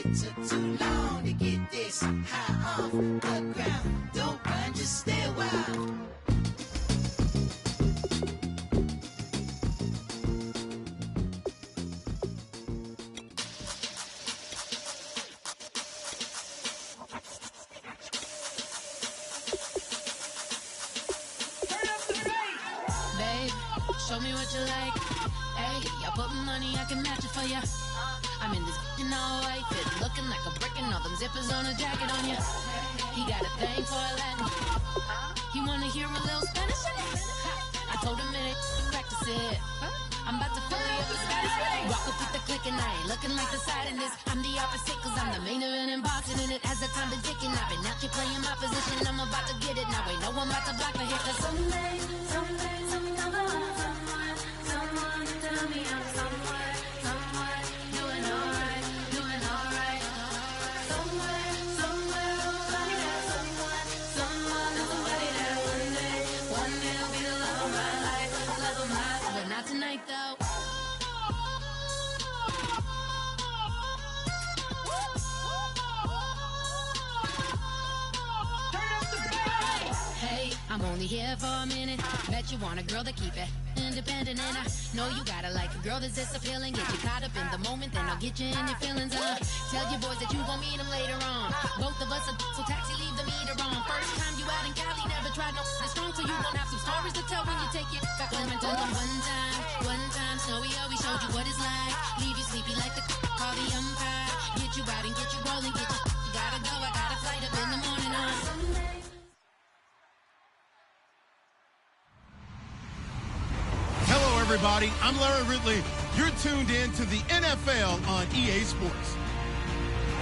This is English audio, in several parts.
It took too long to get this high off the ground. Don't run, just stay a while. Show me what you like. Hey, I put money, I can match it for ya. I'm in this all white fit, looking like a brick and all them zippers on a jacket on ya. He got a thing for a Latin. He wanna hear a little Spanish in it. I told him it ain't practice it. I'm about to fill you up with Spanish. Rock up with the click and I ain't looking like the side in this. I'm the opposite cause I'm the main event in boxing and it has the time been ticking. I've been out here playing my position, I'm about to get it. Now ain't no one about to block the hit cause someday someone tell me I'm somewhere doing alright. Somewhere, somebody that one day will be the love of my life, but not tonight though. Hey, I'm only here for a minute. Bet you want a girl to keep it independent, and I know you gotta like a girl that's this appealing. Get you caught up in the moment, then I'll get you in your feelings. Tell your boys that you gon' meet them later on. Both of us are so taxi, leave the meter on. First time you out in Cali, never tried no strong, so you gon' have some stories to tell when you take it. Let me tell them one time, Snowy always showed you what it's like. Leave you sleepy like the call the umpire. Get you out and get you rolling, get you gotta go. I got a flight up in the morning on Sunday. Everybody, I'm Larry Ridley. You're tuned in to the NFL on EA Sports.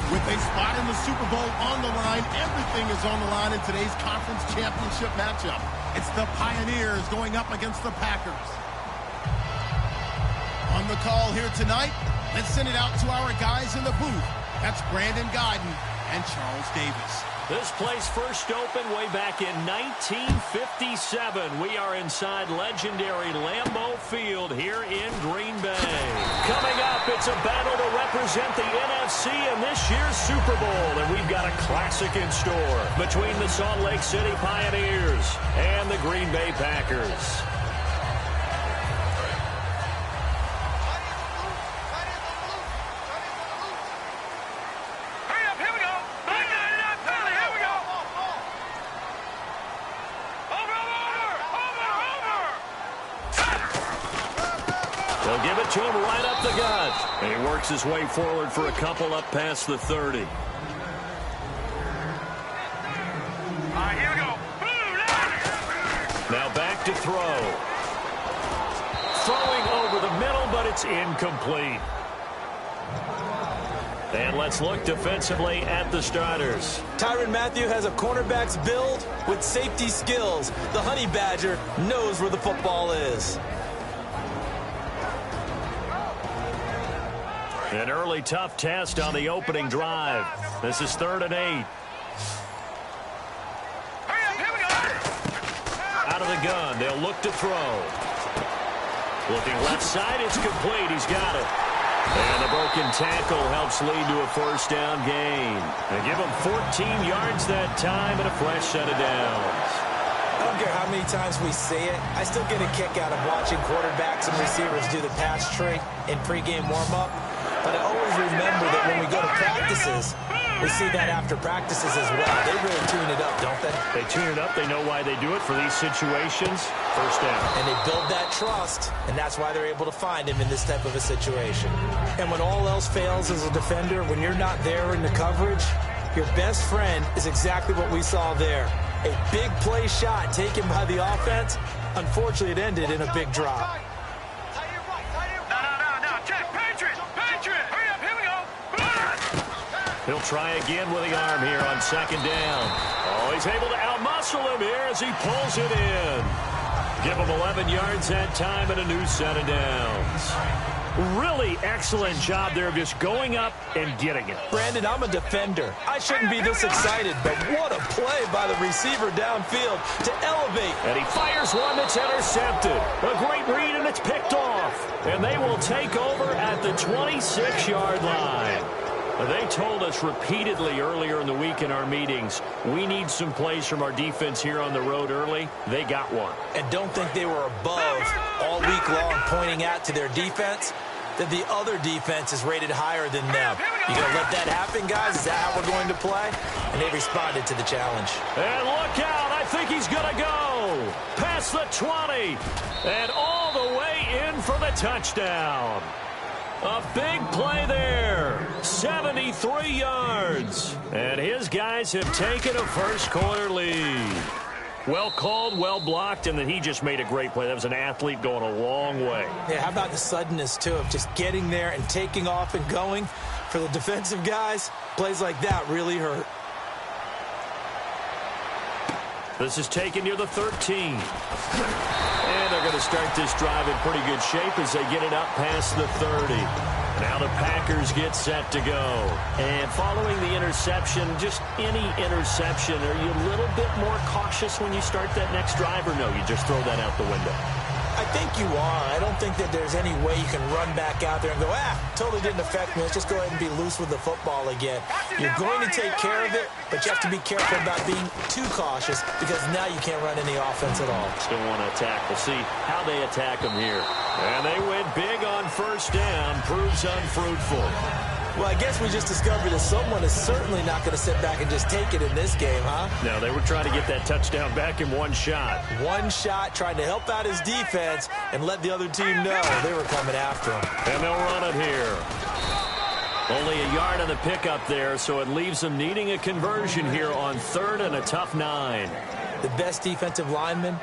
With a spot in the Super Bowl on the line, everything is on the line in today's conference championship matchup. It's the Pioneers going up against the Packers. On the call here tonight, let's send it out to our guys in the booth. That's Brandon Guyton and Charles Davis. This place first opened way back in 1957. We are inside legendary Lambeau Field here in Green Bay. Coming up, it's a battle to represent the NFC in this year's Super Bowl. And we've got a classic in store between the Salt Lake City Pioneers and the Green Bay Packers. They'll give it to him right up the gut. And he works his way forward for a couple up past the 30. Here we go. Now back to throw. Throwing over the middle, but it's incomplete. And let's look defensively at the starters. Tyrann Mathieu has a cornerback's build with safety skills. The Honey Badger knows where the football is. An early tough test on the opening drive. This is 3rd and 8. Out of the gun, they'll look to throw. Looking left side, it's complete. He's got it. And the broken tackle helps lead to a first down gain. They give him 14 yards that time and a fresh set of downs. I don't care how many times we say it, I still get a kick out of watching quarterbacks and receivers do the pass trick in pregame warm-up. But I always remember that when we go to practices, we see that after practices as well. They really tune it up, don't they? They tune it up. They know why they do it for these situations. First down. And they build that trust, and that's why they're able to find him in this type of a situation. And when all else fails as a defender, when you're not there in the coverage, your best friend is exactly what we saw there. A big play shot taken by the offense. Unfortunately, it ended in a big drop. He'll try again with the arm here on 2nd down. Oh, he's able to outmuscle him here as he pulls it in. Give him 11 yards that time and a new set of downs. Really excellent job there of just going up and getting it. Brandon, I'm a defender. I shouldn't be this excited, but what a play by the receiver downfield to elevate. And he fires one that's intercepted. A great read, and it's picked off. And they will take over at the 26-yard line. They told us repeatedly earlier in the week in our meetings, we need some plays from our defense here on the road early. They got one. And don't think they were above all week long pointing out to their defense that the other defense is rated higher than them. You going to let that happen, guys? Is that how we're going to play? And they responded to the challenge. And look out. I think he's going to go. Past the 20. And all the way in for the touchdown. A big play there. 73 yards. And his guys have taken a first-quarter lead. Well called, well blocked, and then he just made a great play. That was an athlete going a long way. Yeah, how about the suddenness, too, of just getting there and taking off and going? For the defensive guys, plays like that really hurt. This is taken near the 13. And they're going to start this drive in pretty good shape as they get it up past the 30. Now the Packers get set to go. And following the interception, just any interception, are you a little bit more cautious when you start that next drive, or no, you just throw that out the window? I think you are. I don't think that there's any way you can run back out there and go, totally didn't affect me. Let's just go ahead and be loose with the football again. You're going to take care of it, but you have to be careful about being too cautious because now you can't run any offense at all. Still want to attack. We'll see how they attack them here. And they went big on first down. Proves unfruitful. Well, I guess we just discovered that someone is certainly not going to sit back and just take it in this game, huh? No, they were trying to get that touchdown back in one shot. One shot, trying to help out his defense and let the other team know they were coming after him. And they'll run it here. Only a yard on the pickup there, so it leaves them needing a conversion here on 3rd and a tough 9. The best defensive linemen,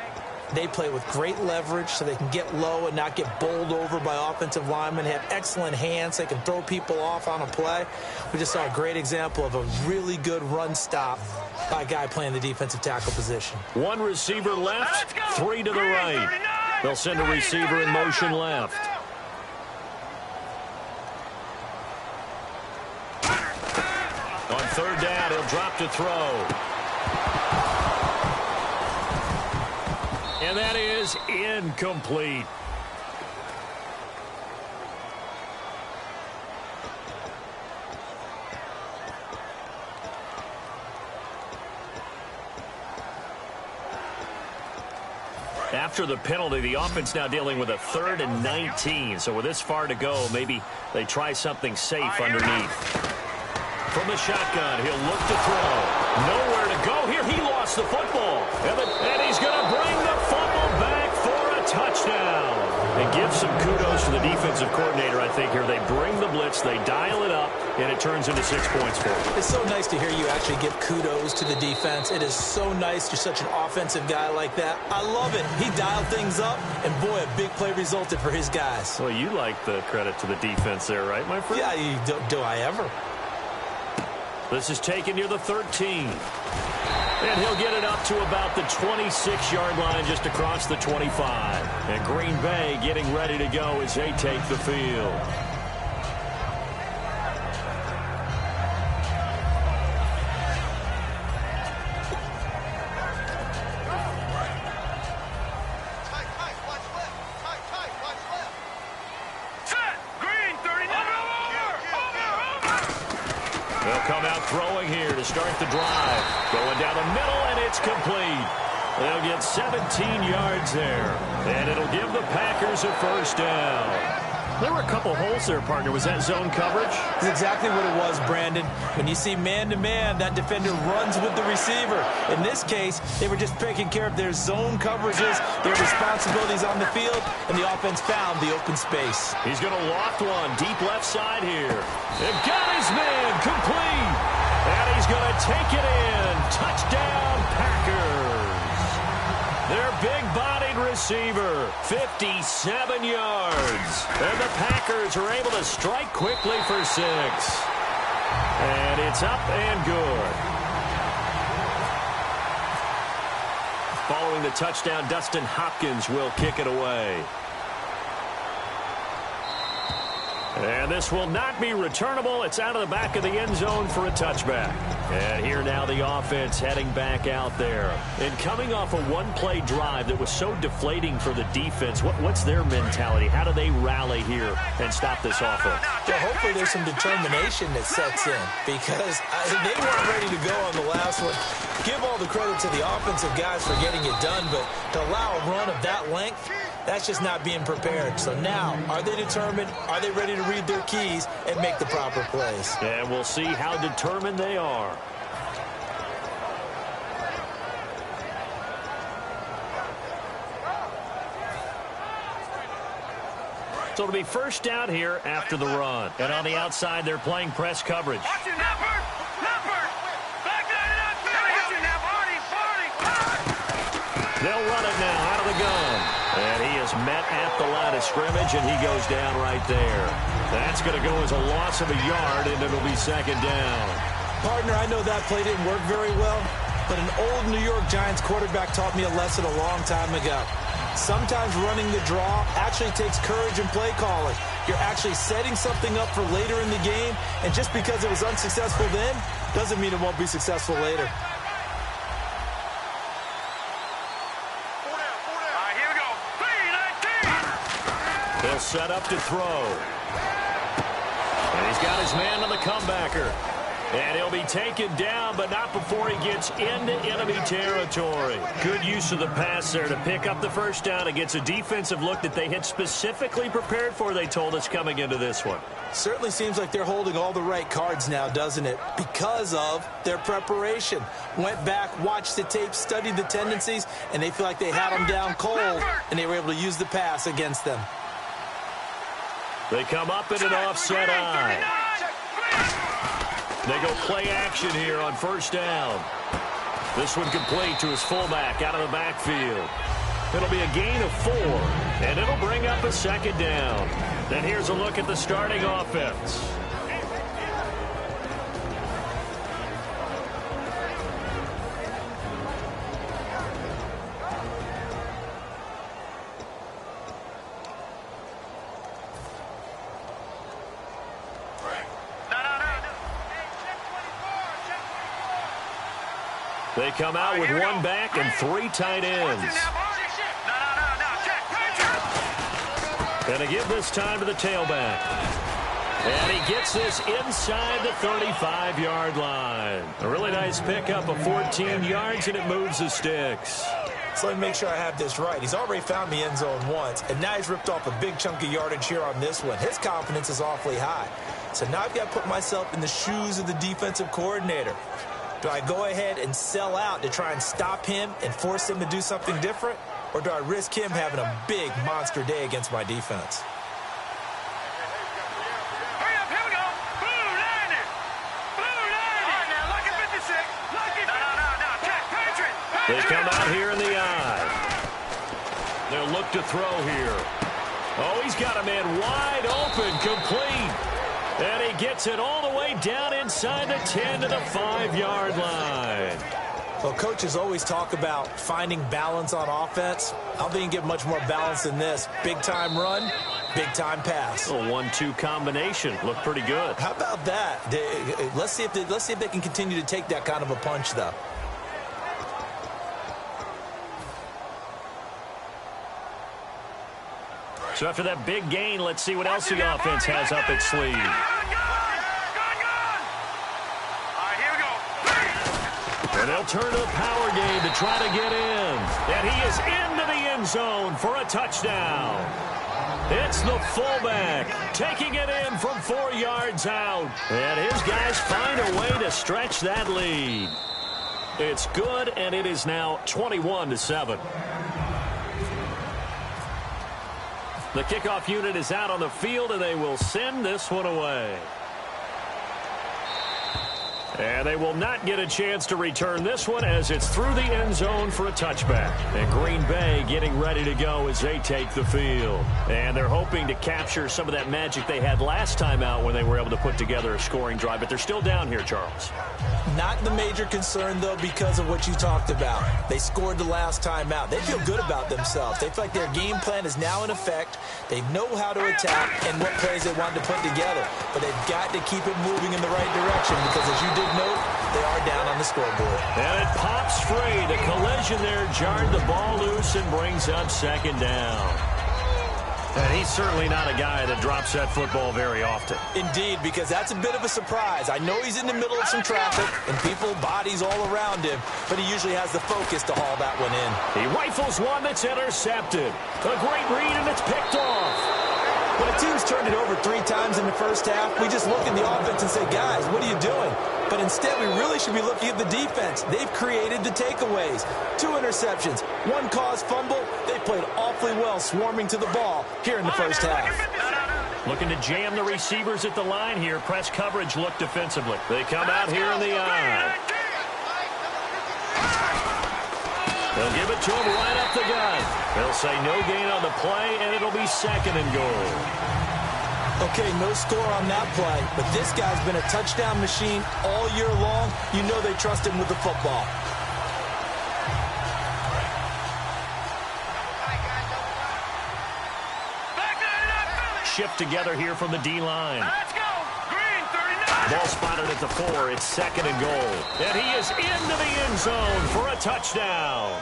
they play with great leverage so they can get low and not get bowled over by offensive linemen. They have excellent hands. They can throw people off on a play. We just saw a great example of a really good run stop by a guy playing the defensive tackle position. One receiver left, 3 to the right. They'll send a receiver in motion left. On 3rd down, he'll drop to throw. And that is incomplete. After the penalty, the offense now dealing with a 3rd and 19. So with this far to go, maybe they try something safe underneath. From the shotgun, he'll look to throw. Nowhere to go here. He lost the football. And he's going to bring the fumble back for a touchdown. And give some kudos to the defensive coordinator, I think, here. They bring the blitz, they dial it up, and it turns into 6 points for them. It's so nice to hear you actually give kudos to the defense. It is so nice. You're such an offensive guy like that. I love it. He dialed things up, and boy, a big play resulted for his guys. Well, you like the credit to the defense there, right, my friend? Yeah, do I ever? This is taken near the 13. And he'll get it up to about the 26-yard line just across the 25. And Green Bay getting ready to go as they take the field. They'll come out throwing here to start the drive. Going down the middle, and it's complete. They'll get 17 yards there. And it'll give the Packers a first down. There were a couple holes there, partner. Was that zone coverage? That's exactly what it was, Brandon. When you see man-to-man, that defender runs with the receiver. In this case, they were just taking care of their zone coverages, their responsibilities on the field, and the offense found the open space. He's going to loft one deep left side here. And got his man complete. And he's going to take it in. Touchdown, Packers. Their big-bodied receiver, 57 yards. And the Packers are able to strike quickly for 6. And it's up and good. Following the touchdown, Dustin Hopkins will kick it away. And this will not be returnable. It's out of the back of the end zone for a touchback. And here now the offense heading back out there. And coming off a one-play drive that was so deflating for the defense, what's their mentality? How do they rally here and stop this offense? Well, hopefully there's some determination that sets in because they weren't ready to go on the last one. Give all the credit to the offensive guys for getting it done, but to allow a run of that length, that's just not being prepared. So now, are they determined? Are they ready to read their keys and make the proper plays? And we'll see how determined they are. So it'll be first down here after the run. And on the outside, they're playing press coverage. They'll run it now out of the gun. And he is met at the line of scrimmage, and he goes down right there. That's going to go as a loss of a yard, and it'll be second down. Partner, I know that play didn't work very well, but an old New York Giants quarterback taught me a lesson a long time ago. Sometimes running the draw actually takes courage and play calling. You're actually setting something up for later in the game, and just because it was unsuccessful then doesn't mean it won't be successful later. He'll set up to throw. And he's got his man on the comebacker. And he'll be taken down, but not before he gets into enemy territory. Good use of the pass there to pick up the first down against a defensive look that they had specifically prepared for, they told us, coming into this one. Certainly seems like they're holding all the right cards now, doesn't it? Because of their preparation. Went back, watched the tape, studied the tendencies, and they feel like they had them down cold, and they were able to use the pass against them. They come up in an offset eye. They go play action here on first down. This one complete to his fullback out of the backfield. It'll be a gain of 4, and it'll bring up a second down. Then here's a look at the starting offense. They come out with one back and 3 tight ends. And to give this time to the tailback. And he gets this inside the 35-yard line. A really nice pickup of 14 yards, and it moves the sticks. So let me make sure I have this right. He's already found the end zone once, and now he's ripped off a big chunk of yardage here on this one. His confidence is awfully high. So now I've got to put myself in the shoes of the defensive coordinator. Do I go ahead and sell out to try and stop him and force him to do something different? Or do I risk him having a big monster day against my defense? Hurry up, here we go. Blue 90. Blue 90. All right, now, look at 56. Look at No. Check. Patriot. They come out here in the eye. They'll look to throw here. Oh, he's got a man wide open, complete. And he gets it all the way down inside the 10 to the 5-yard line. Well, coaches always talk about finding balance on offense. I don't think you can get much more balance than this. Big-time run, big-time pass. A 1-2 combination. Looked pretty good. How about that? Let's see if they can continue to take that kind of a punch, though. So after that big gain, let's see what else the offense has up its sleeve. All right, here we go. And they'll turn to the power game to try to get in. And he is into the end zone for a touchdown. It's the fullback taking it in from 4 yards out. And his guys find a way to stretch that lead. It's good, and it is now 21-7. The kickoff unit is out on the field, and they will send this one away. And they will not get a chance to return this one as it's through the end zone for a touchback. And Green Bay getting ready to go as they take the field. And they're hoping to capture some of that magic they had last time out when they were able to put together a scoring drive. But they're still down here, Charles. Not the major concern, though, because of what you talked about. They scored the last time out. They feel good about themselves. They feel like their game plan is now in effect. They know how to attack and what plays they want to put together. But they've got to keep it moving in the right direction because, as you did note, they are down on the scoreboard. And it pops free. The collision there jarred the ball loose and brings up second down. And he's certainly not a guy that drops that football very often. Indeed, because that's a bit of a surprise. I know he's in the middle of some traffic and people, bodies all around him, but he usually has the focus to haul that one in. He rifles one that's intercepted. A great read, and it's picked off. When a team's turned it over 3 times in the first half, we just look at the offense and say, guys, what are you doing? But instead, we really should be looking at the defense. They've created the takeaways. 2 interceptions, 1 caused fumble. They played awfully well swarming to the ball here in the first half. Looking to jam the receivers at the line here. Press coverage look defensively. They come out here in the eye. They'll give it to him right up the gut. They'll say no gain on the play, and it'll be second and goal. Okay, no score on that play, but this guy's been a touchdown machine all year long. You know they trust him with the football. Shift together here from the D-line. Let's go. Green, 39. Ball spotted at the 4. It's second and goal. And he is into the end zone for a touchdown.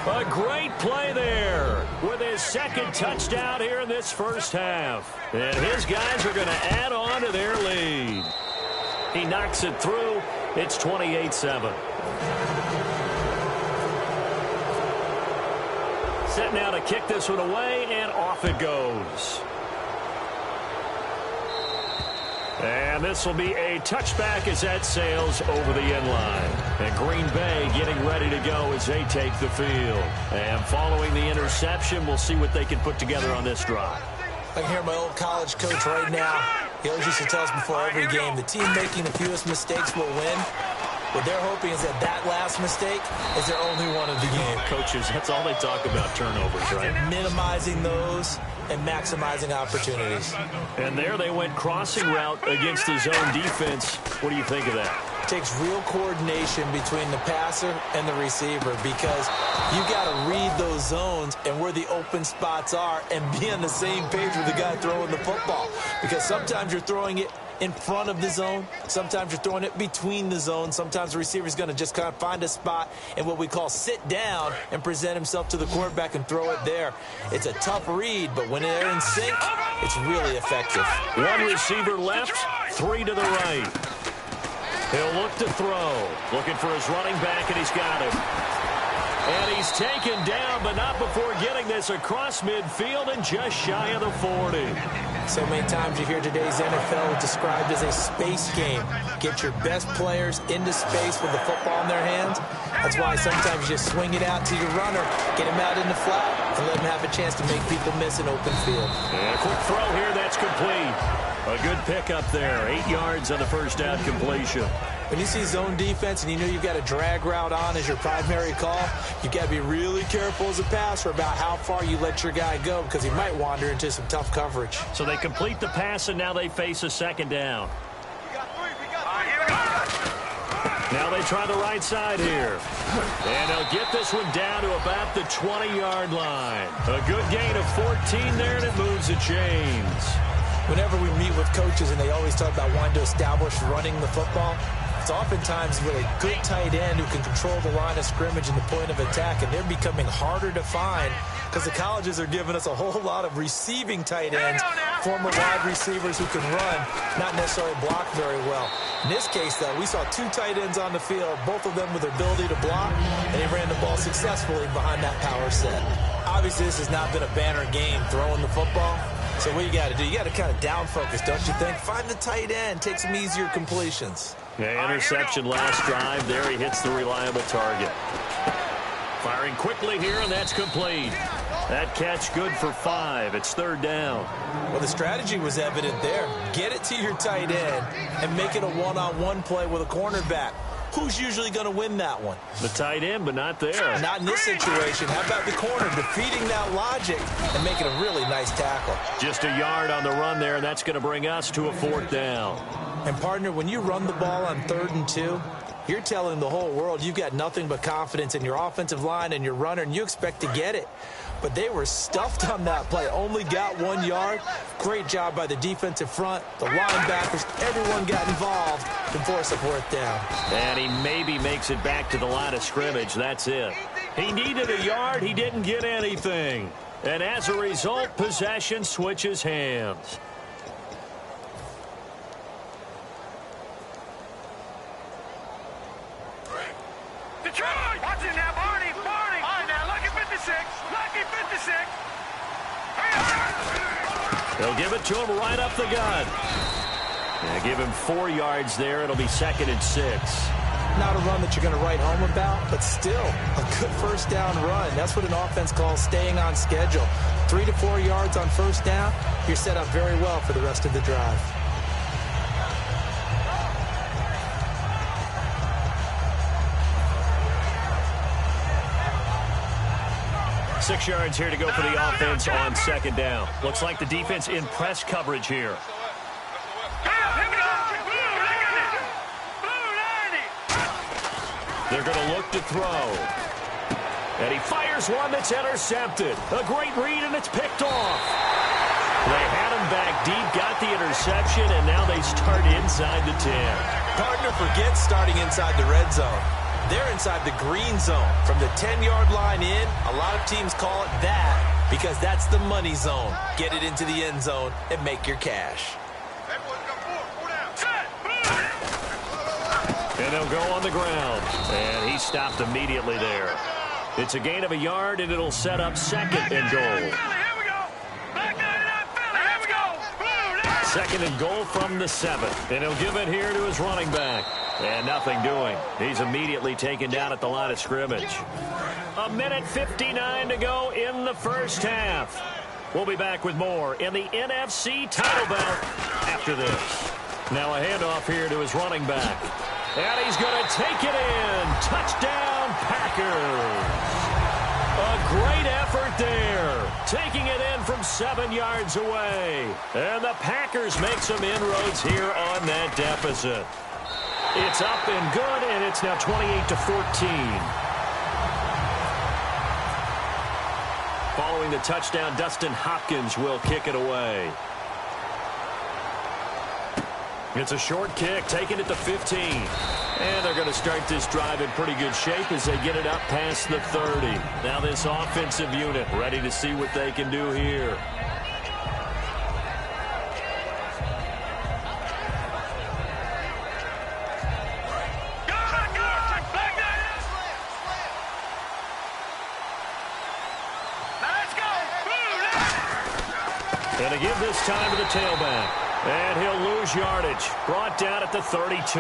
A great play there with his second touchdown here in this first half. And his guys are going to add on to their lead. He knocks it through. It's 28-7. Set now to kick this one away, and off it goes. And this will be a touchback as that sails over the end line. And Green Bay getting ready to go as they take the field. And following the interception, we'll see what they can put together on this drive. I can hear my old college coach right now. He always used to tell us before every game, the team making the fewest mistakes will win. What they're hoping is that that last mistake is their only one of the game. Coaches, that's all they talk about, turnovers, right? Minimizing those and maximizing opportunities. And there they went crossing route against the zone defense. What do you think of that? It takes real coordination between the passer and the receiver because you got to read those zones and where the open spots are and be on the same page with the guy throwing the football. Because sometimes you're throwing it in front of the zone. Sometimes you're throwing it between the zones. Sometimes the receiver's going to just kind of find a spot and what we call sit down and present himself to the quarterback and throw it there. It's a tough read, but when they're in sync, it's really effective. 1 receiver left, 3 to the right. He'll look to throw. Looking for his running back, and he's got him. And he's taken down, but not before getting this across midfield and just shy of the 40. So many times you hear today's NFL described as a space game. Get your best players into space with the football in their hands. That's why sometimes you just swing it out to your runner, get him out in the flat, and let him have a chance to make people miss an open field. And a quick throw here, that's complete. A good pickup there, 8 yards on the first down completion. When you see zone defense and you know you've got a drag route on as your primary call, you've got to be really careful as a passer about how far you let your guy go because he might wander into some tough coverage. So they complete the pass, and now they face a second down. Now they try the right side here. And they'll get this one down to about the 20-yard line. A good gain of 14 there, and it moves the chains. Whenever we meet with coaches and they always talk about wanting to establish running the football, it's oftentimes with a good tight end who can control the line of scrimmage and the point of attack, and they're becoming harder to find because the colleges are giving us a whole lot of receiving tight ends, former wide receivers who can run, not necessarily block very well. In this case, though, we saw 2 tight ends on the field, both of them with the ability to block, and they ran the ball successfully behind that power set. Obviously, this has not been a banner game throwing the football. So what you got to do, you got to kind of down focus, don't you think? Find the tight end, take some easier completions. Yeah, interception last drive. There he hits the reliable target. Firing quickly here, and that's complete. That catch good for 5. It's 3rd down. Well, the strategy was evident there. Get it to your tight end and make it a one-on-one play with a cornerback. Who's usually going to win that one? The tight end, but not there. Not in this situation. How about the corner defeating that logic and making a really nice tackle? Just a yard on the run there, and that's going to bring us to a 4th down. And, partner, when you run the ball on 3rd and 2, you're telling the whole world you've got nothing but confidence in your offensive line and your runner, and you expect to get it. But they were stuffed on that play. Only got 1 yard. Great job by the defensive front. The linebackers, everyone got involved to force a 4th down. And he maybe makes it back to the line of scrimmage. That's it. He needed a yard. He didn't get anything. And as a result, possession switches hands. Detroit! Watch it now, Barney! Barney! All right, now, lucky 56! Lucky 56! They'll give it to him right up the gut. Yeah, give him 4 yards there. It'll be 2nd and 6. Not a run that you're going to write home about, but still a good 1st down run. That's what an offense calls staying on schedule. 3 to 4 yards on 1st down, you're set up very well for the rest of the drive. Six yards here to go for the offense on 2nd down. Looks like the defense in press coverage here. They're going to look to throw. And he fires one that's intercepted. A great read, and it's picked off. They had him back deep, got the interception, and now they start inside the 10. Partner forgets starting inside the red zone. They're inside the green zone. From the 10-yard line in, a lot of teams call it that because that's the money zone. Get it into the end zone and make your cash. And they'll go on the ground. And he stopped immediately there. It's a gain of a yard, and it'll set up 2nd and goal. 2nd and goal from the 7. And he'll give it here to his running back. And nothing doing. He's immediately taken down at the line of scrimmage. 1:59 to go in the 1st half. We'll be back with more in the NFC title bout after this. Now a handoff here to his running back. And he's going to take it in. Touchdown, Packers. A great effort there. Taking it in from 7 yards away. And the Packers make some inroads here on that deficit. It's up and good, and it's now 28-14. Following the touchdown, Dustin Hopkins will kick it away. It's a short kick, taking it to 15. And they're going to start this drive in pretty good shape as they get it up past the 30. Now this offensive unit ready to see what they can do here. And to give this time to the tailback. And he'll lose yardage. Brought down at the 32.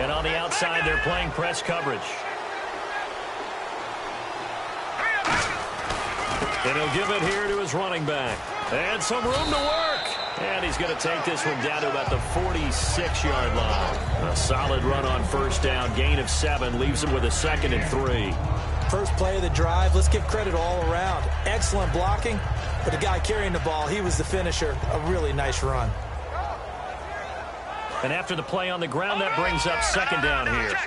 And on the outside, they're playing press coverage. And he'll give it here to his running back. And some room to work. And he's going to take this one down to about the 46-yard line. A solid run on 1st down. Gain of 7 leaves him with a 2nd and 3. First play of the drive. Let's give credit all around. Excellent blocking. But the guy carrying the ball, he was the finisher. A really nice run. And after the play on the ground, that brings up 2nd down here.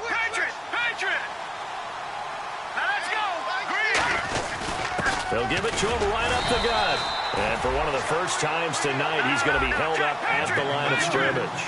They'll give it to him right up the gut. And for one of the first times tonight, he's going to be held up at the line of scrimmage.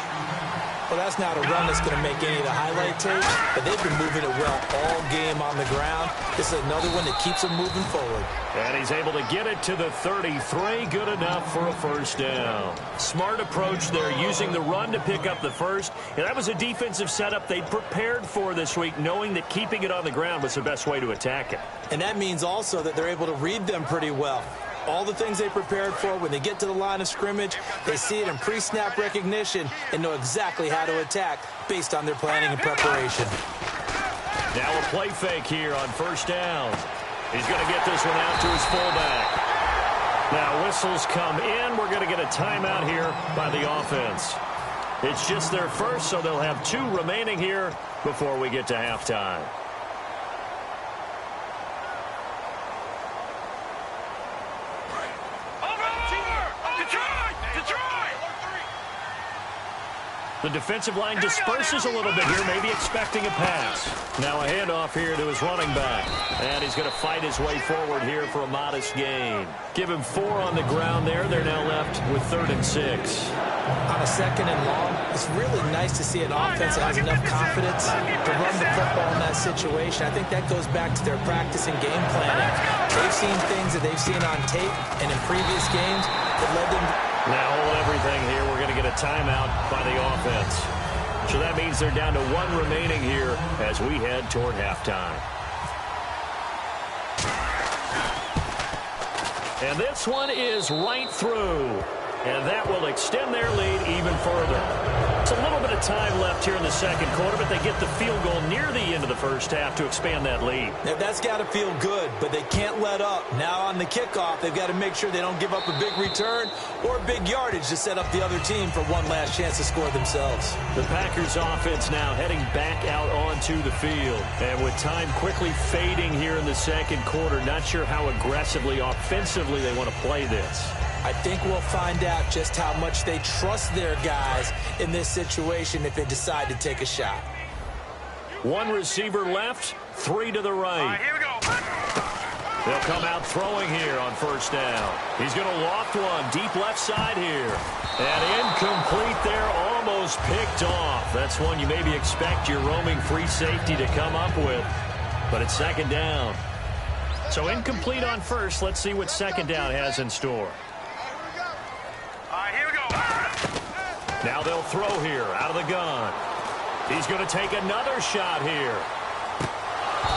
Well, that's not a run that's going to make any of the highlight tape, but they've been moving it well all game on the ground. This is another one that keeps them moving forward. And he's able to get it to the 33. Good enough for a first down. Smart approach there, using the run to pick up the first. And that was a defensive setup they'd prepared for this week, knowing that keeping it on the ground was the best way to attack it. And that means also that they're able to read them pretty well. All the things they prepared for, when they get to the line of scrimmage, they see it in pre-snap recognition and know exactly how to attack based on their planning and preparation. Now a play fake here on first down. He's going to get this one out to his fullback. Now whistles come in. We're going to get a timeout here by the offense. It's just their first, so they'll have 2 remaining here before we get to halftime. The defensive line disperses a little bit here, maybe expecting a pass. Now a handoff here to his running back. And he's going to fight his way forward here for a modest gain. Give him 4 on the ground there. They're now left with 3rd and 6. On a 2nd and long, it's really nice to see an offense that has enough confidence to run the football in that situation. I think that goes back to their practice and game planning. They've seen things that they've seen on tape and in previous games that led them to... Now hold everything here. We're going to get a timeout by the offense. So that means they're down to 1 remaining here as we head toward halftime. And this one is right through. And that will extend their lead even further. It's a little bit of time left here in the second quarter, but they get the field goal near the end of the first half to expand that lead. Now, that's got to feel good, but they can't let up. Now on the kickoff, they've got to make sure they don't give up a big return or big yardage to set up the other team for one last chance to score themselves. The Packers offense now heading back out onto the field. And with time quickly fading here in the second quarter, not sure how aggressively, offensively they want to play this. I think we'll find out just how much they trust their guys in this situation if they decide to take a shot. 1 receiver left, 3 to the right. All right, here we go. They'll come out throwing here on first down. He's going to loft one deep left side here. And incomplete there, almost picked off. That's one you maybe expect your roaming free safety to come up with. But it's 2nd down. So incomplete on first. Let's see what 2nd down has in store. Here we go. Now they'll throw here out of the gun. He's going to take another shot here.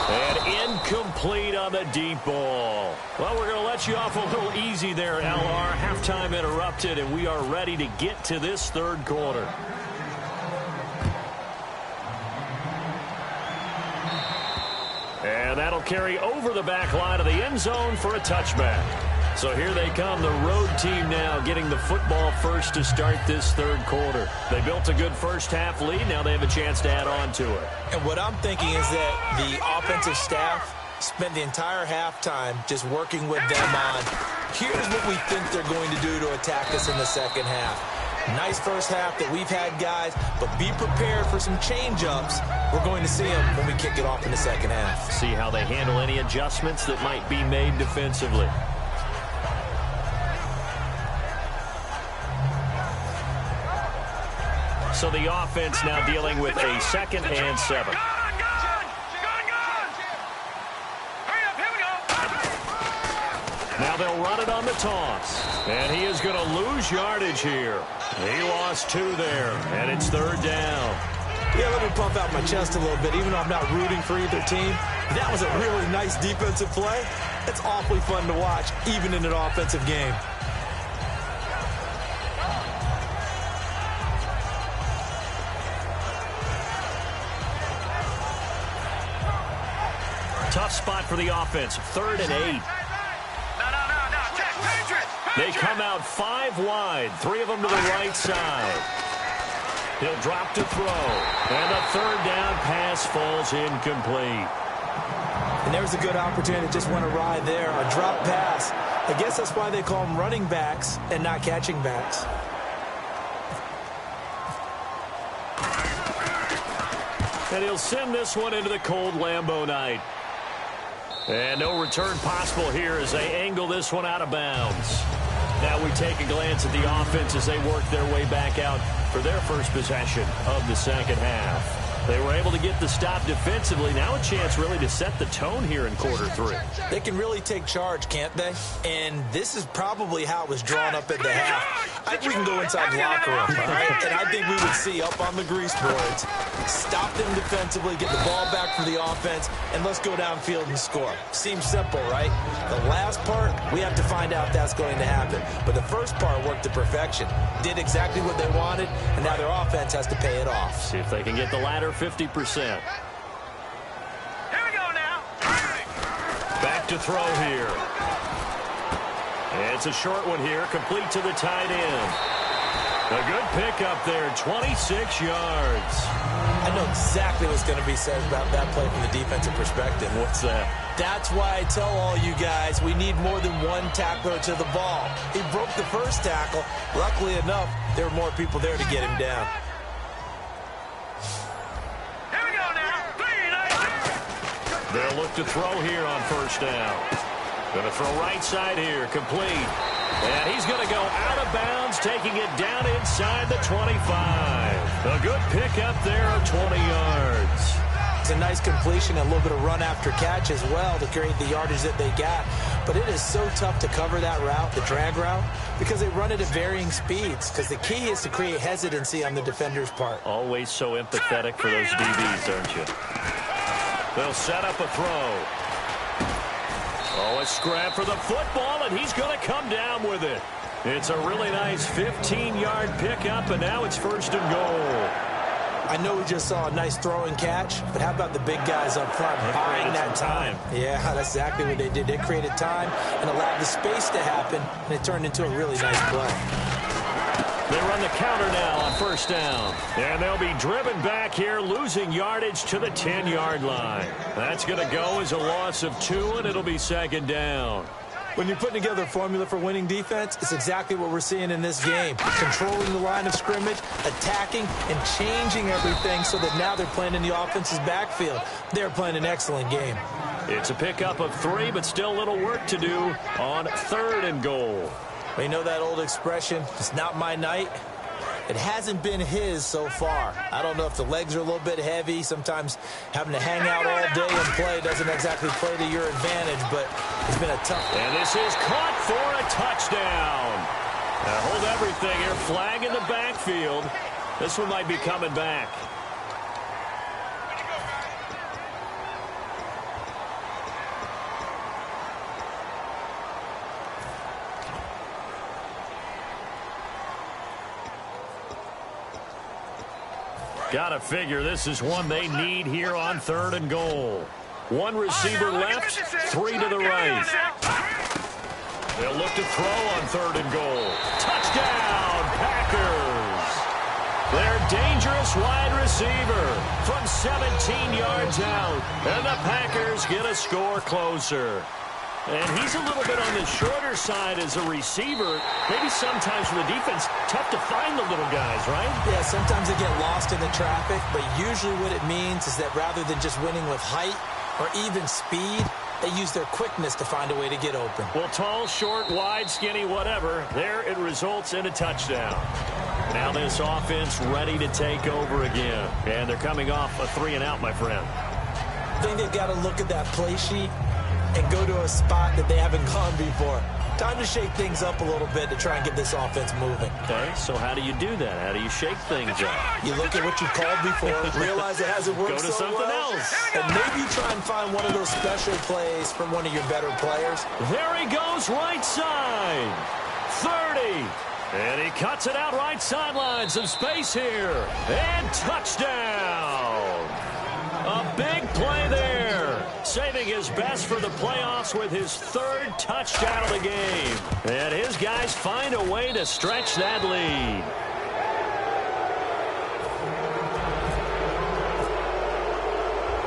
And incomplete on the deep ball. Well, we're going to let you off a little easy there, LR. Halftime interrupted, and we are ready to get to this 3rd quarter. And that'll carry over the back line of the end zone for a touchback. So here they come, the road team now getting the football first to start this 3rd quarter. They built a good first half lead. Now they have a chance to add on to it. And what I'm thinking is that the offensive staff spent the entire halftime just working with them on, here's what we think they're going to do to attack us in the second half. Nice first half that we've had, guys, but be prepared for some change-ups. We're going to see them when we kick it off in the second half. See how they handle any adjustments that might be made defensively. So the offense now dealing with a 2nd and 7. Now they'll run it on the toss. And he is going to lose yardage here. He lost 2 there, and it's 3rd down. Yeah, let me puff out my chest a little bit, even though I'm not rooting for either team. That was a really nice defensive play. It's awfully fun to watch, even in an offensive game. Tough spot for the offense. 3rd and 8. No. Check, Patriots. They come out 5 wide. 3 of them to the right side. He'll drop to throw. And the 3rd down pass falls incomplete. And there's a good opportunity to just went awry there. A drop pass. I guess that's why they call them running backs and not catching backs. And he'll send this one into the cold Lambeau night. And no return possible here as they angle this one out of bounds. Now we take a glance at the offense as they work their way back out for their first possession of the second half. They were able to get the stop defensively. Now a chance really to set the tone here in quarter 3. They can really take charge, can't they? And this is probably how it was drawn up at the half. I think we can go inside the locker room, all right? And I think we would see up on the grease boards, stop them defensively, get the ball back for the offense, and let's go downfield and score. Seems simple, right? The last part, we have to find out if that's going to happen. But the first part worked to perfection. Did exactly what they wanted, and now their offense has to pay it off. See if they can get the latter 50%. Here we go now. Back to throw here. It's a short one here, complete to the tight end. A good pickup there, 26 yards. I know exactly what's going to be said about that play from the defensive perspective. What's that? That's why I tell all you guys we need more than one tackler to the ball. He broke the first tackle. Luckily enough, there were more people there to get him down. Here we go now. They'll look to throw here on first down. Going to throw right side here, complete. And he's going to go out of bounds, taking it down inside the 25. A good pickup there of 20 yards. It's a nice completion, a little bit of run after catch as well to create the yardage that they got. But it is so tough to cover that route, the drag route, because they run it at varying speeds. Because the key is to create hesitancy on the defender's part. Always so empathetic for those DBs, aren't you? They'll set up a throw. Oh, a scrap for the football, and he's going to come down with it. It's a really nice 15-yard pickup, and now it's first and goal. I know we just saw a nice throw and catch, but how about the big guys up front buying that time? Yeah, that's exactly what they did. They created time and allowed the space to happen, and it turned into a really nice play. They run the counter now on first down. And they'll be driven back here, losing yardage to the 10-yard line. That's going to go as a loss of 2, and it'll be second down. When you're putting together a formula for winning defense, it's exactly what we're seeing in this game. Controlling the line of scrimmage, attacking, and changing everything so that now they're playing in the offense's backfield. They're playing an excellent game. It's a pickup of 3, but still a little work to do on third and goal. You know that old expression, it's not my night? It hasn't been his so far. I don't know if the legs are a little bit heavy. Sometimes having to hang out all day and play doesn't exactly play to your advantage, but it's been a tough one. And this is caught for a touchdown. Now hold everything here. Flag in the backfield. This one might be coming back. Got to figure this is one they need here on third and goal. One receiver left, 3 to the right. They'll look to throw on third and goal. Touchdown, Packers. Their dangerous wide receiver from 17 yards out. And the Packers get a score closer. And he's a little bit on the shorter side as a receiver. Maybe sometimes for the defense, tough to find the little guys, right? Yeah, sometimes they get lost in the traffic, but usually what it means is that rather than just winning with height or even speed, they use their quickness to find a way to get open. Well, tall, short, wide, skinny, whatever, there it results in a touchdown. Now this offense ready to take over again. And they're coming off a 3-and-out, my friend. I think they've got to look at that play sheet and go to a spot that they haven't gone before. Time to shake things up a little bit to try and get this offense moving. Okay, so how do you do that? How do you shake things up? You look at what you called before, realize it hasn't worked Go to so something well, else. and maybe try and find one of those special plays from one of your better players. There he goes, right side. 30. And he cuts it out right sideline. Some space here. And touchdown. A big play there. Saving his best for the playoffs with his 3rd touchdown of the game. And his guys find a way to stretch that lead.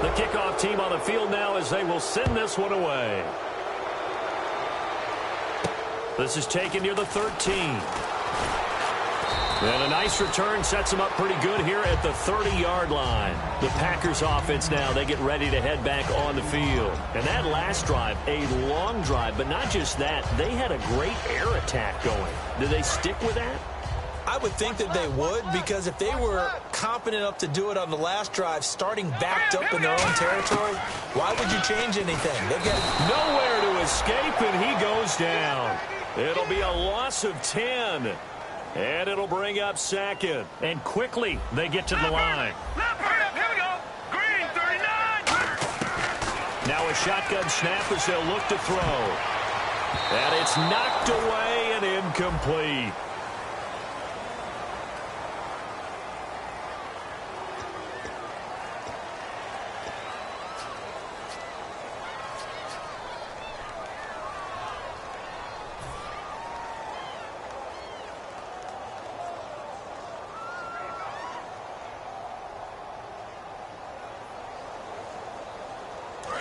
The kickoff team on the field now as they will send this one away. This is taken near the 13. And a nice return sets them up pretty good here at the 30-yard line. The Packers offense now, they get ready to head back on the field. And that last drive, a long drive, but not just that. They had a great air attack going. Did they stick with that? I would think that they would, because if they were confident enough to do it on the last drive, starting backed up in their own territory, why would you change anything? They get nowhere to escape, and he goes down. It'll be a loss of 10, and it'll bring up second. And quickly, they get to the line. Here we go. Green, 39. Now a shotgun snap as they'll look to throw. And it's knocked away and incomplete.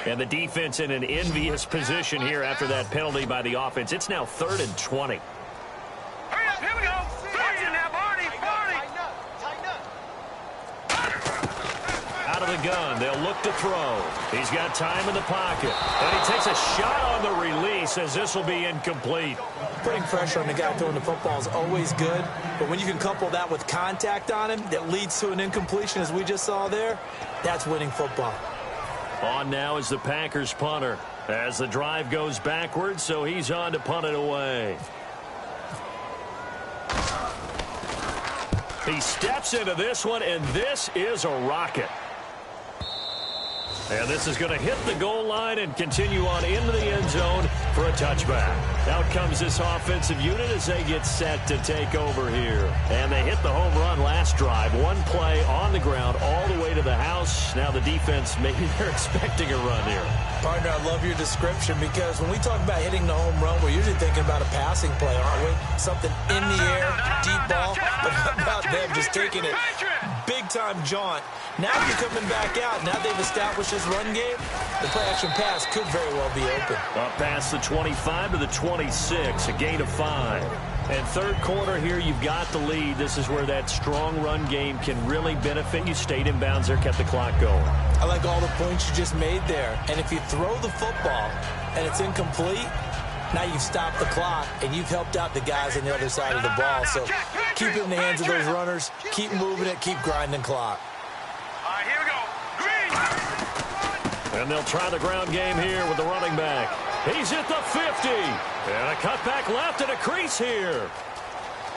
And the defense in an envious position here after that penalty by the offense. It's now 3rd and 20. Hurry up, here we go. Watch it now, Barney. Out of the gun, they'll look to throw. He's got time in the pocket. And he takes a shot on the release as this will be incomplete. putting pressure on the guy throwing the football is always good, but when you can couple that with contact on him that leads to an incompletion, as we just saw there, that's winning football. On now is the Packers punter as the drive goes backwards, so he's on to punt it away. He steps into this one, and this is a rocket. And this is going to hit the goal line and continue on into the end zone for a touchback. Out comes this offensive unit as they get set to take over here. And they hit the home run last drive. One play on the ground all the way to the house. Now the defense, maybe they're expecting a run here. Partner, I love your description, because when we talk about hitting the home run, we're usually thinking about a passing play, aren't we? Something in the air, deep ball. But how about them just taking it big-time jaunt? Now you're coming back out. Now they've established this run game. The play-action pass could very well be open. Up past the 25 to the 26, a gain of 5. And third quarter here, you've got the lead. This is where that strong run game can really benefit you. Stayed in bounds there, kept the clock going. I like all the points you just made there. And if you throw the football and it's incomplete, now you've stopped the clock and you've helped out the guys on the other side of the ball. So keep it in the hands of those runners. Keep moving it. Keep grinding clock. All right, here we go. Green. And they'll try the ground game here with the running back. He's at the 50. And a cutback left and a crease here.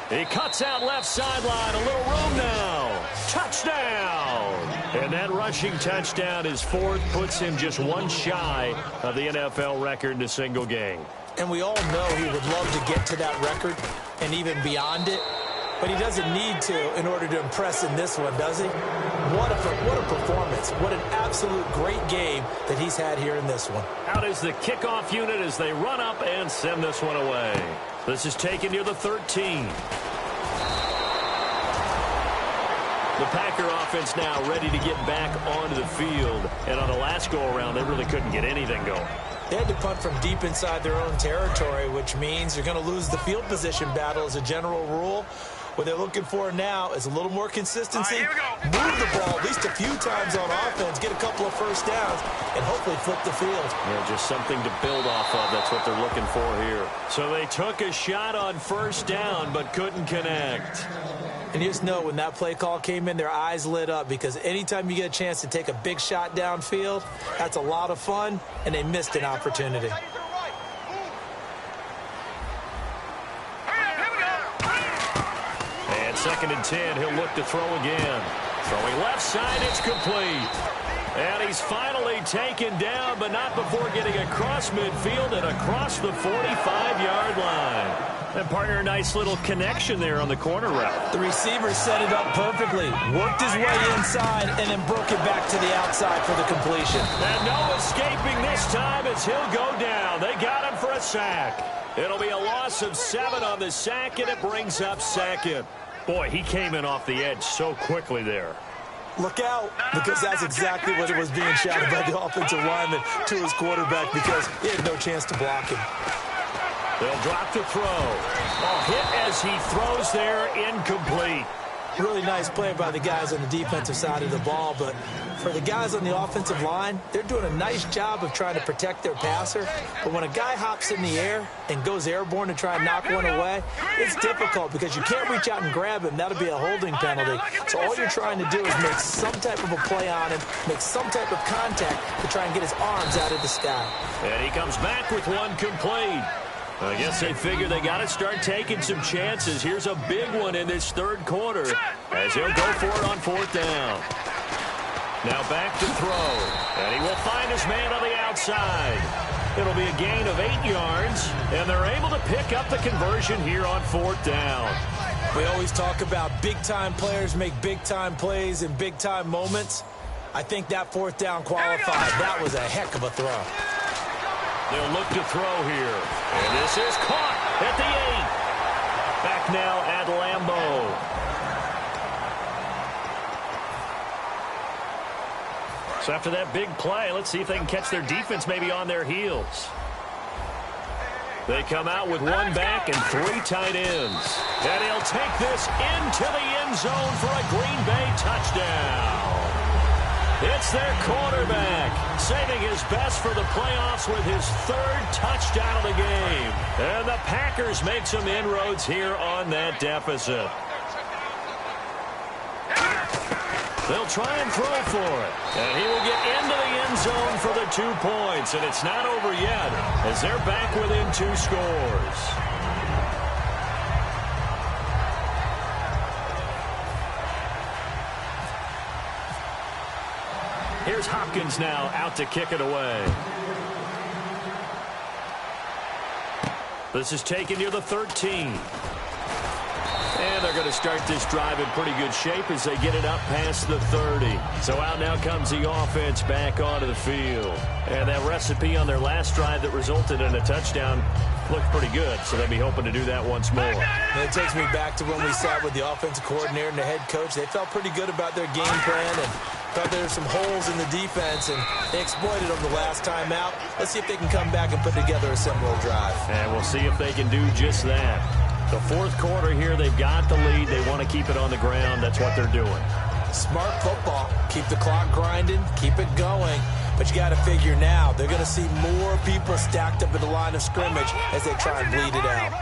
He cuts out left sideline. A little room now. Touchdown. And that rushing touchdown is fourth. Puts him just one shy of the NFL record in a single game. And we all know he would love to get to that record and even beyond it. But he doesn't need to in order to impress in this one, does he? What a performance. What an absolute great game that he's had here in this one. Out is the kickoff unit as they run up and send this one away. This is taken near the 13. The Packer offense now ready to get back onto the field. And on the last go-around, they really couldn't get anything going. They had to punt from deep inside their own territory, which means you're going to lose the field position battle as a general rule. What they're looking for now is a little more consistency. Move the ball at least a few times on offense, get a couple of first downs, and hopefully flip the field. Yeah, just something to build off of. That's what they're looking for here. So they took a shot on first down, but couldn't connect. And you just know when that play call came in, their eyes lit up, because anytime you get a chance to take a big shot downfield, that's a lot of fun, and they missed an opportunity. Second and 10, he'll look to throw again. Throwing left side, it's complete. And he's finally taken down, but not before getting across midfield and across the 45-yard line. And partner, a nice little connection there on the corner route. The receiver set it up perfectly, worked his way inside, and then broke it back to the outside for the completion. And no escaping this time as he'll go down. They got him for a sack. It'll be a loss of 7 on the sack, and it brings up second. Boy, he came in off the edge so quickly there. Look out, because that's exactly what it was being shouted by the offensive lineman to his quarterback, because he had no chance to block him. They'll drop to throw. A hit as he throws there, incomplete. Really nice play by the guys on the defensive side of the ball, but for the guys on the offensive line, they're doing a nice job of trying to protect their passer. But when a guy hops in the air and goes airborne to try and knock one away, it's difficult because you can't reach out and grab him. That'll be a holding penalty. So all you're trying to do is make some type of a play on him, make some type of contact to try and get his arms out of the sky. And he comes back with one complete. I guess they figure they got to start taking some chances. Here's a big one in this third quarter as he'll go for it on fourth down. Now back to throw, and he will find his man on the outside. It'll be a gain of 8 yards, and they're able to pick up the conversion here on fourth down. We always talk about big-time players make big-time plays in big-time moments. I think that fourth down qualified. That was a heck of a throw. They'll look to throw here. And this is caught at the 8. Back now at Lambeau. So after that big play, let's see if they can catch their defense maybe on their heels. They come out with one back and 3 tight ends. And he'll take this into the end zone for a Green Bay touchdown. It's their quarterback, saving his best for the playoffs with his 3rd touchdown of the game. And the Packers make some inroads here on that deficit. They'll try and throw for it. And he will get into the end zone for the 2 points. And it's not over yet as they're back within 2 scores. Here's Hopkins now out to kick it away. This is taken near the 13. And they're going to start this drive in pretty good shape as they get it up past the 30. So out now comes the offense back onto the field. And that recipe on their last drive that resulted in a touchdown looked pretty good, so they'll be hoping to do that once more. And it takes me back to when we sat with the offensive coordinator and the head coach. They felt pretty good about their game plan and thought there were some holes in the defense, and they exploited them the last time out. Let's see if they can come back and put together a similar drive. And we'll see if they can do just that. The fourth quarter here, they've got the lead. They want to keep it on the ground. That's what they're doing. Smart football. Keep the clock grinding. Keep it going. But you got to figure now, they're going to see more people stacked up at the line of scrimmage as they try and bleed it out.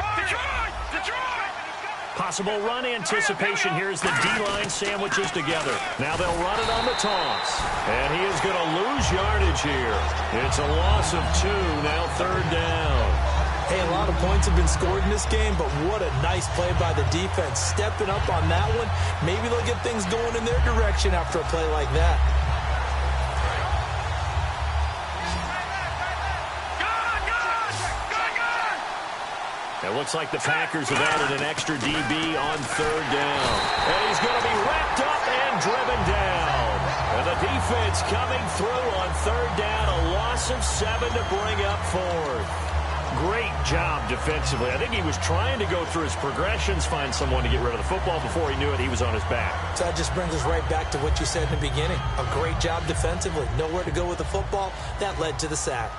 Possible run anticipation here as the D-line sandwiches together. Now they'll run it on the toss. And he is going to lose yardage here. It's a loss of 2, now 3rd down. Hey, a lot of points have been scored in this game, but what a nice play by the defense. Stepping up on that one, maybe they'll get things going in their direction after a play like that. It looks like the Packers have added an extra DB on 3rd down. And he's going to be wrapped up and driven down. And the defense coming through on 3rd down, a loss of 7 to bring up 4th. Great job defensively. I think he was trying to go through his progressions, find someone to get rid of the football. Before he knew it, he was on his back. So that just brings us right back to what you said in the beginning. A great job defensively. Nowhere to go with the football. That led to the sack.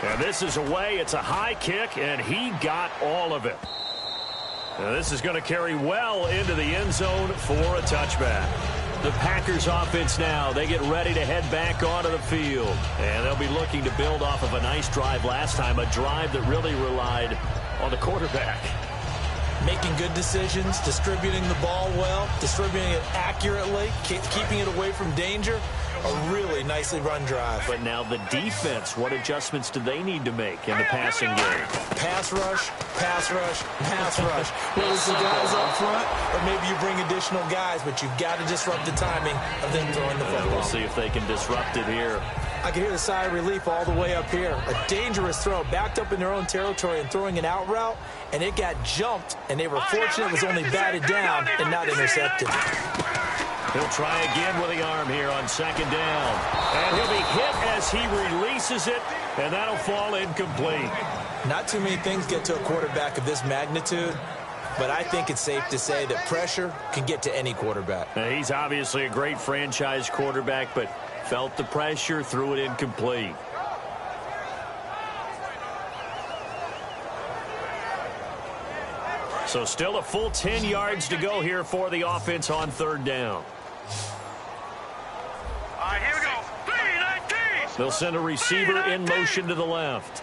And this is away. It's a high kick, and he got all of it. Now this is going to carry well into the end zone for a touchback. The Packers offense now, they get ready to head back onto the field. And they'll be looking to build off of a nice drive last time, a drive that really relied on the quarterback. Making good decisions, distributing the ball well, distributing it accurately, keeping it away from danger. A really nicely run drive. But now the defense, what adjustments do they need to make in the passing game? Pass rush, pass rush, pass rush. Whether it's the guys up front or maybe you bring additional guys, but you've got to disrupt the timing of them throwing the football. We'll see if they can disrupt it here. I can hear the sigh of relief all the way up here. A dangerous throw, backed up in their own territory and throwing an out route, and it got jumped, and they were fortunate it was only batted down and not intercepted. He'll try again with the arm here on 2nd down. And he'll be hit as he releases it, and that'll fall incomplete. Not too many things get to a quarterback of this magnitude, but I think it's safe to say that pressure can get to any quarterback. Now, he's obviously a great franchise quarterback, but felt the pressure, threw it incomplete. So still a full 10 yards to go here for the offense on third down. All right, here we go. 3-19. They'll send a receiver in motion to the left.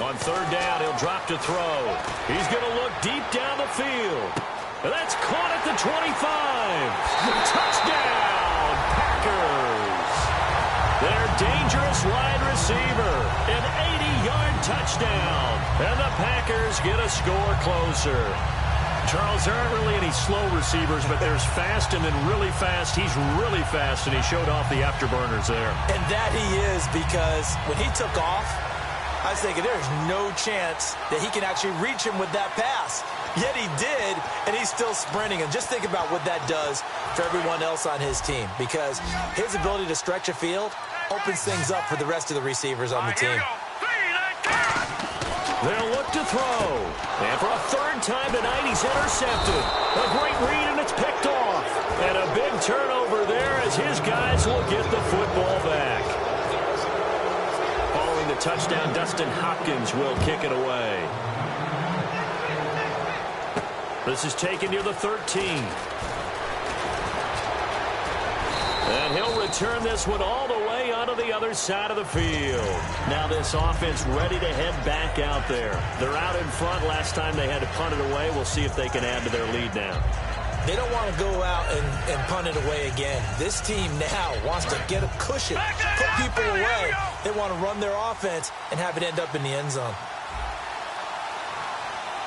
On third down, he'll drop to throw. He's going to look deep down the field. And that's caught at the 25. Touchdown, Packers. Their dangerous wide receiver. An 80-yard touchdown. And the Packers get a score closer. Charles, there aren't really any slow receivers, but there's fast and then really fast. He's really fast, and he showed off the afterburners there. And that he is, because when he took off, I was thinking there's no chance that he can actually reach him with that pass. Yet he did, and he's still sprinting. And just think about what that does for everyone else on his team, because his ability to stretch a field opens things up for the rest of the receivers on the team. They'll look to throw. And for a third time tonight, he's intercepted. A great read, and it's picked off. And a big turnover there as his guys will get the football back. Following the touchdown, Dustin Hopkins will kick it away. This is taken near the 13. And he'll return this one all the way onto the other side of the field. Now this offense ready to head back out there. They're out in front. Last time they had to punt it away. We'll see if they can add to their lead now. They don't want to go out and punt it away again. This team now wants to get a cushion, put people away. They want to run their offense and have it end up in the end zone.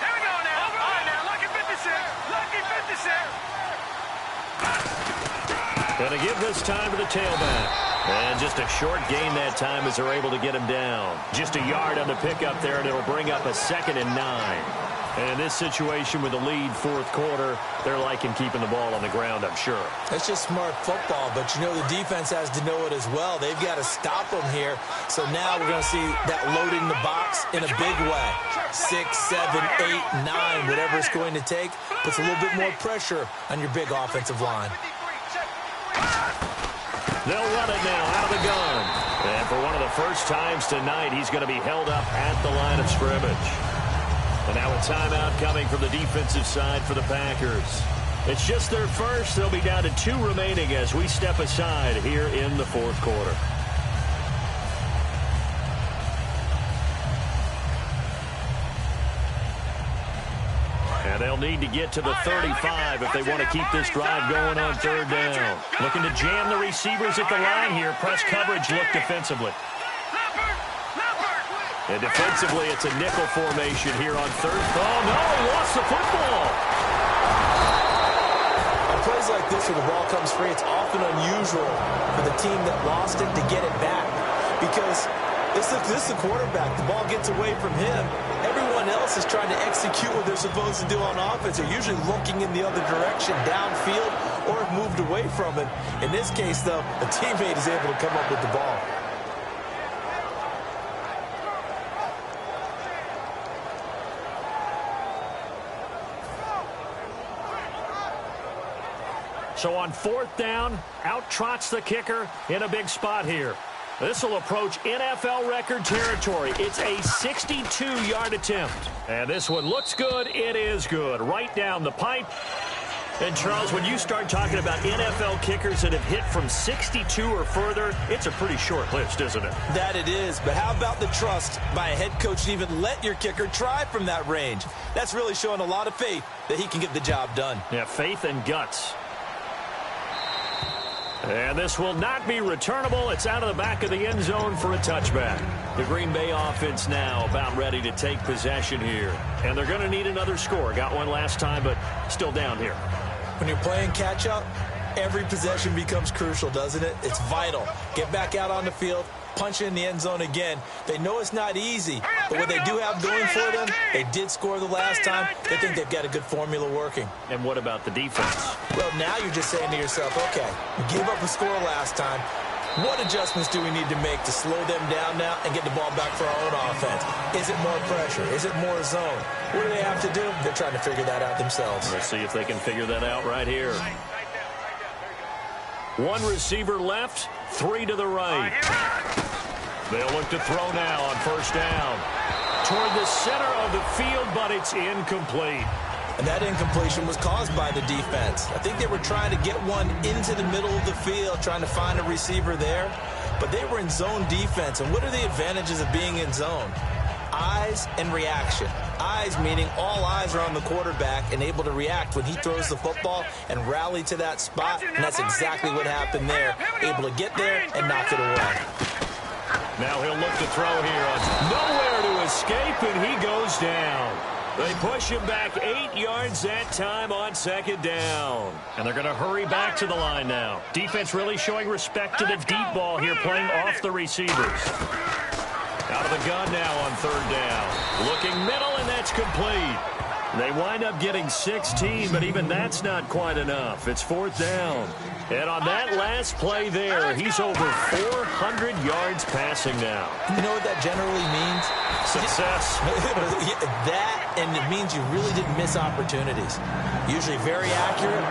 Here we go now. All right, now, lucky 56. Lucky 56. Going to give this time to the tailback. And just a short gain that time as they're able to get him down. Just a yard on the pickup there, and it'll bring up a 2nd and 9. And in this situation with the lead fourth quarter, they're liking keeping the ball on the ground, I'm sure. That's just smart football, but you know the defense has to know it as well. They've got to stop them here. So now we're going to see that loading the box in a big way. 6, 7, 8, 9, whatever it's going to take, puts a little bit more pressure on your big offensive line. They'll run it now out of the gun. And for one of the first times tonight, he's going to be held up at the line of scrimmage. And now a timeout coming from the defensive side for the Packers. It's just their first. They'll be down to 2 remaining as we step aside here in the fourth quarter. And they'll need to get to the 35 if they want to keep this drive going on third down. Looking to jam the receivers at the line here. Press coverage, look defensively. And defensively, it's a nickel formation here on third. Oh, no, he lost the football. On plays like this where the ball comes free, it's often unusual for the team that lost it to get it back. Because this is the quarterback. The ball gets away from him. Everyone else is trying to execute what they're supposed to do on offense. They're usually looking in the other direction, downfield, or have moved away from it. In this case, though, a teammate is able to come up with the ball. So on fourth down, out trots the kicker in a big spot here. This will approach NFL record territory. It's a 62-yard attempt. And this one looks good. It is good. Right down the pipe. And, Charles, when you start talking about NFL kickers that have hit from 62 or further, it's a pretty short list, isn't it? That it is. But how about the trust by a head coach to even let your kicker try from that range? That's really showing a lot of faith that he can get the job done. Yeah, faith and guts. And this will not be returnable. It's out of the back of the end zone for a touchback. The Green Bay offense now about ready to take possession here. And they're going to need another score. Got one last time, but still down here. When you're playing catch-up, every possession becomes crucial, doesn't it? It's vital. Get back out on the field, punch in the end zone again. They know it's not easy, but what they do have going for them, they did score the last time. They think they've got a good formula working. And what about the defense? Well, now you're just saying to yourself, okay, we gave up a score last time. What adjustments do we need to make to slow them down now and get the ball back for our own offense? Is it more pressure? Is it more zone? What do they have to do? They're trying to figure that out themselves. Let's see if they can figure that out right here. One receiver left, 3 to the right. They'll look to throw now on first down. toward the center of the field, but it's incomplete. And that incompletion was caused by the defense. I think they were trying to get one into the middle of the field, trying to find a receiver there. But they were in zone defense. And what are the advantages of being in zone? Eyes and reaction. Eyes meaning all eyes are on the quarterback and able to react when he throws the football and rally to that spot. And that's exactly what happened there. Able to get there and knock it away. Now he'll look to throw here. Nowhere to escape, and he goes down. They push him back 8 yards that time on second down. And they're going to hurry back to the line now. Defense really showing respect to the deep ball here, playing off the receivers. Out of the gun now on third down. Looking middle, and that's complete. They wind up getting 16, but even that's not quite enough. It's fourth down. And on that last play there, he's over 400 yards passing now. You know what that generally means? Success. That, and it means you really didn't miss opportunities. Usually very accurate.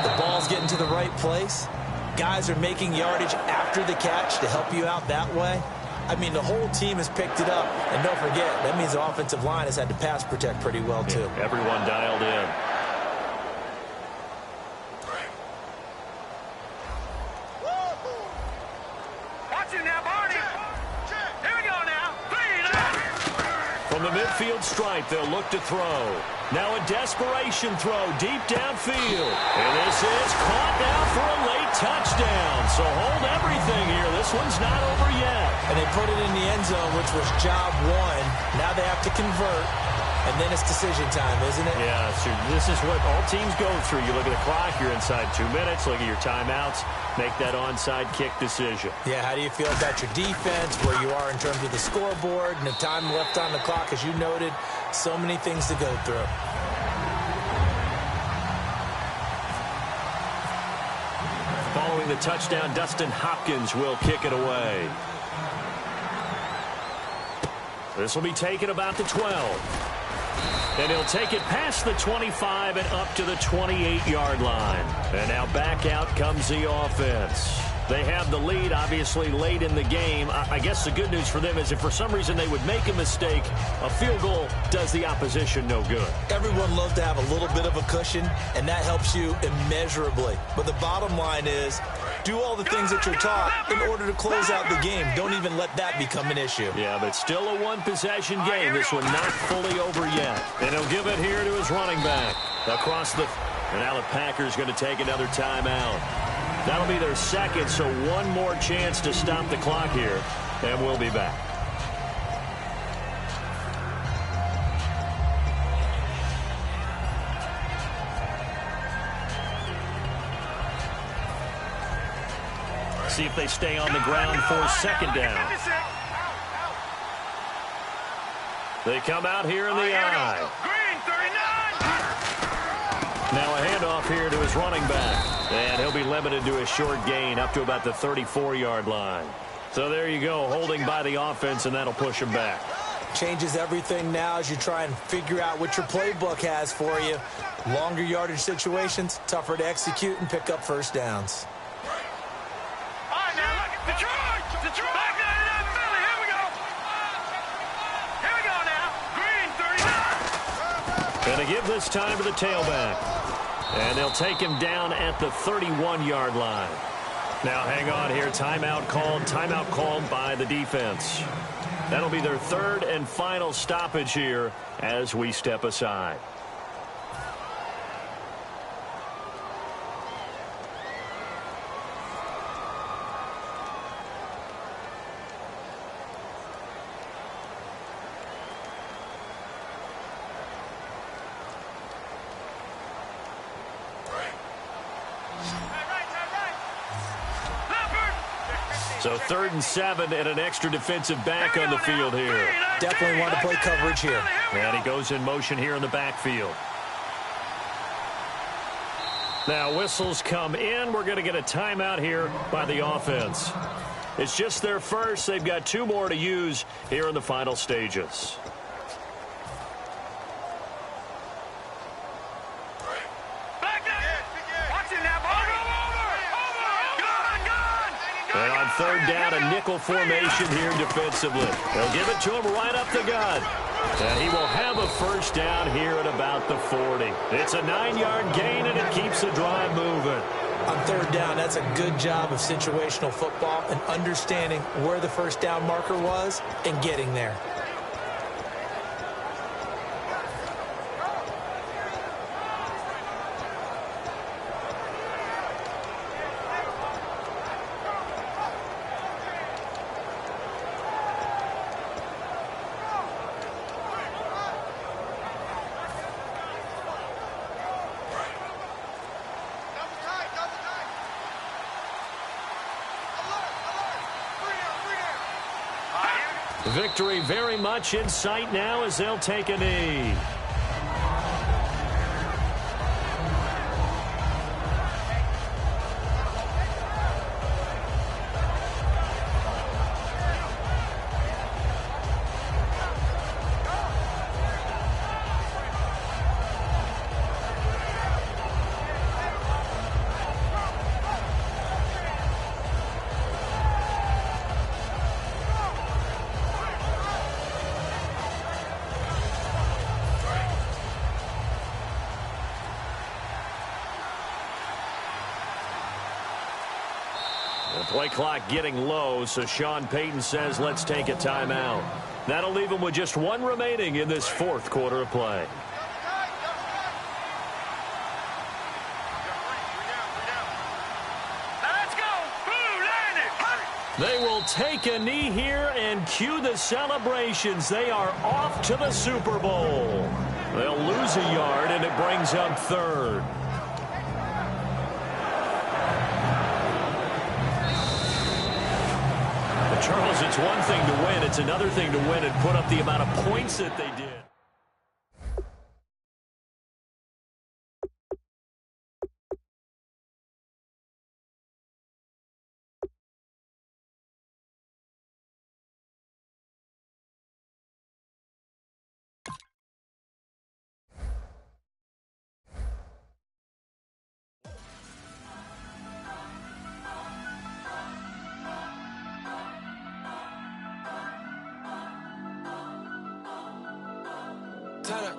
The ball's getting to the right place. Guys are making yardage after the catch to help you out that way. I mean, the whole team has picked it up. And don't forget, that means the offensive line has had to pass protect pretty well, too. Yeah, everyone dialed in. Watch it now, Barney. Here we go now. From the midfield stripe, they'll look to throw. Now a desperation throw deep downfield. And this is caught now for a late touchdown. So hold everything here. This one's not over yet. And they put it in the end zone, which was job one. Now they have to convert. And then it's decision time, isn't it? Yeah, so this is what all teams go through. You look at the clock, you're inside 2 minutes, look at your timeouts, make that onside kick decision. Yeah, how do you feel about your defense, where you are in terms of the scoreboard, and the time left on the clock, as you noted, so many things to go through. Following the touchdown, Dustin Hopkins will kick it away. This will be taken about the 12. And he'll take it past the 25 and up to the 28-yard line. And now back out comes the offense. They have the lead, obviously, late in the game. I guess the good news for them is if for some reason they would make a mistake, a field goal does the opposition no good. Everyone loves to have a little bit of a cushion, and that helps you immeasurably. But the bottom line is, do all the things that you're taught in order to close out the game. Don't even let that become an issue. Yeah, but still a one-possession game. This one not fully over yet. And he'll give it here to his running back. Across the... And now the Packers going to take another timeout. That'll be their second, so one more chance to stop the clock here. And we'll be back. See if they stay on the ground for second down. They come out here in the eye. Now a handoff here to his running back. And he'll be limited to a short gain up to about the 34-yard line. So there you go, holding by the offense, and that'll push him back. Changes everything now as you try and figure out what your playbook has for you. Longer yardage situations, tougher to execute and pick up first downs. Detroit! Back in that Philly. Here we go. Here we go now. Green 39. Going to give this time to the tailback. And they'll take him down at the 31-yard line. Now hang on here. Timeout called by the defense. That'll be their third and final stoppage here as we step aside. So 3rd and 7 and an extra defensive back on the field here. Definitely want to play coverage here. And he goes in motion here in the backfield. Now whistles come in. We're going to get a timeout here by the offense. It's just their first. They've got 2 more to use here in the final stages. And on 3rd down, a nickel formation here defensively. They'll give it to him right up the gut. And he will have a first down here at about the 40. It's a 9-yard gain, and it keeps the drive moving. On third down, that's a good job of situational football and understanding where the first down marker was and getting there. Victory very much in sight now as they'll take a knee. Play clock getting low, so Sean Payton says let's take a timeout. That'll leave him with just one remaining in this fourth quarter of play. Let's go. Boo, landed. They will take a knee here and cue the celebrations. They are off to the Super Bowl. They'll lose a yard, and it brings up third. Charles, it's one thing to win. It's another thing to win and put up the amount of points that they did.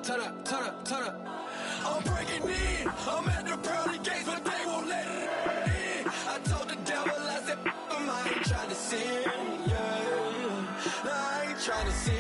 Turn up. I'm breaking in. I'm at the pearly gates, but they won't let it in. I told the devil, I said, I ain't trying to sin, yeah. I ain't trying to sin.